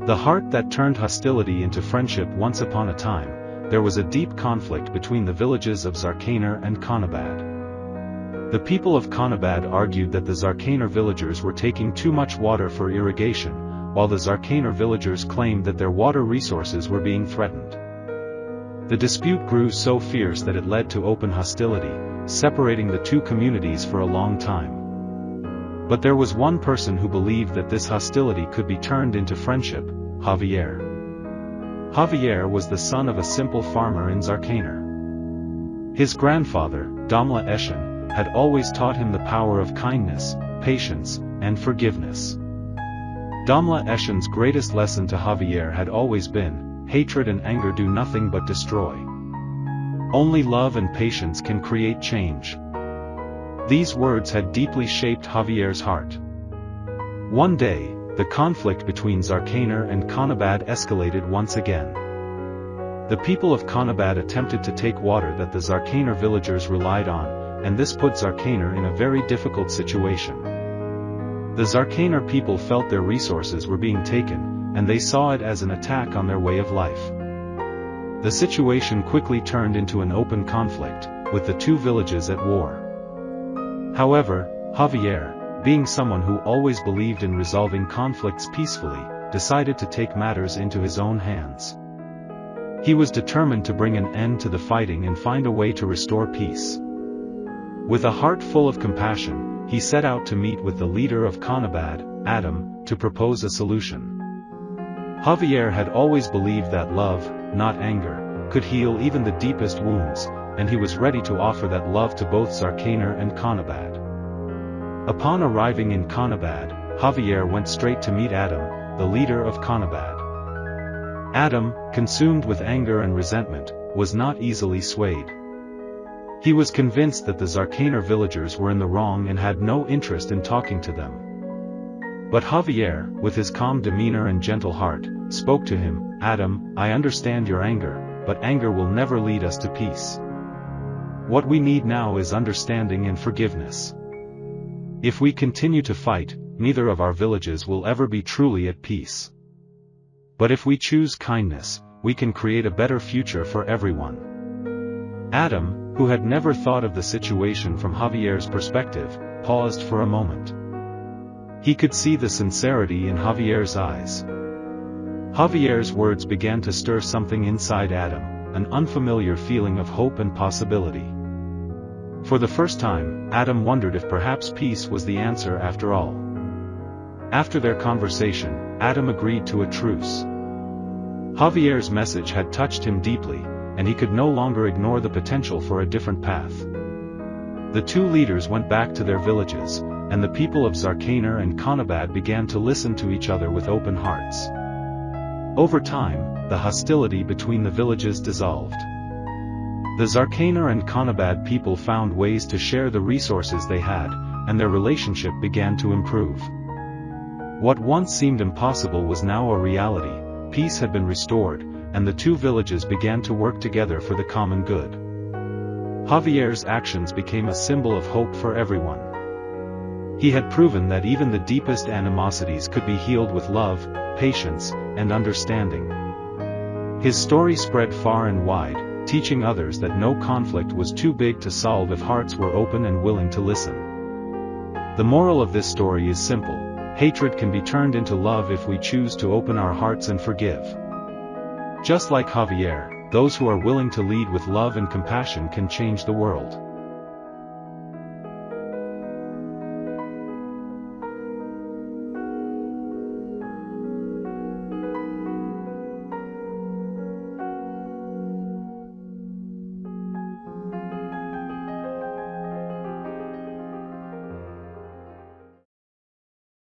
The heart that turned hostility into friendship. Once upon a time, there was a deep conflict between the villages of Zarkaner and Conabad. The people of Conabad argued that the Zarkaner villagers were taking too much water for irrigation, while the Zarkaner villagers claimed that their water resources were being threatened. The dispute grew so fierce that it led to open hostility, separating the two communities for a long time. But there was one person who believed that this hostility could be turned into friendship: Javier. Javier was the son of a simple farmer in Zarkaner. His grandfather, Damla Eshen, had always taught him the power of kindness, patience, and forgiveness. Damla Eshen's greatest lesson to Javier had always been, hatred and anger do nothing but destroy. Only love and patience can create change. These words had deeply shaped Javier's heart. One day, the conflict between Zarkaner and Conabad escalated once again. The people of Conabad attempted to take water that the Zarkaner villagers relied on, and this put Zarkaner in a very difficult situation. The Zarkaner people felt their resources were being taken, and they saw it as an attack on their way of life. The situation quickly turned into an open conflict, with the two villages at war. However, Javier, being someone who always believed in resolving conflicts peacefully, decided to take matters into his own hands. He was determined to bring an end to the fighting and find a way to restore peace. With a heart full of compassion, he set out to meet with the leader of Conabad, Adam, to propose a solution. Javier had always believed that love, not anger, could heal even the deepest wounds, and he was ready to offer that love to both Zarkaner and Conabad. Upon arriving in Conabad, Javier went straight to meet Adam, the leader of Conabad. Adam, consumed with anger and resentment, was not easily swayed. He was convinced that the Zarkaner villagers were in the wrong and had no interest in talking to them. But Javier, with his calm demeanor and gentle heart, spoke to him. "Adam, I understand your anger, but anger will never lead us to peace. What we need now is understanding and forgiveness. If we continue to fight, neither of our villages will ever be truly at peace. But if we choose kindness, we can create a better future for everyone." Adam, who had never thought of the situation from Javier's perspective, paused for a moment. He could see the sincerity in Javier's eyes. Javier's words began to stir something inside Adam, an unfamiliar feeling of hope and possibility. For the first time, Adam wondered if perhaps peace was the answer after all. After their conversation, Adam agreed to a truce. Javier's message had touched him deeply, and he could no longer ignore the potential for a different path. The two leaders went back to their villages, and the people of Zarkaner and Conabad began to listen to each other with open hearts. Over time, the hostility between the villages dissolved. The Zarkaner and Conabad people found ways to share the resources they had, and their relationship began to improve. What once seemed impossible was now a reality. Peace had been restored, and the two villages began to work together for the common good. Javier's actions became a symbol of hope for everyone. He had proven that even the deepest animosities could be healed with love, patience, and understanding. His story spread far and wide, teaching others that no conflict was too big to solve if hearts were open and willing to listen. The moral of this story is simple: hatred can be turned into love if we choose to open our hearts and forgive. Just like Javier, those who are willing to lead with love and compassion can change the world.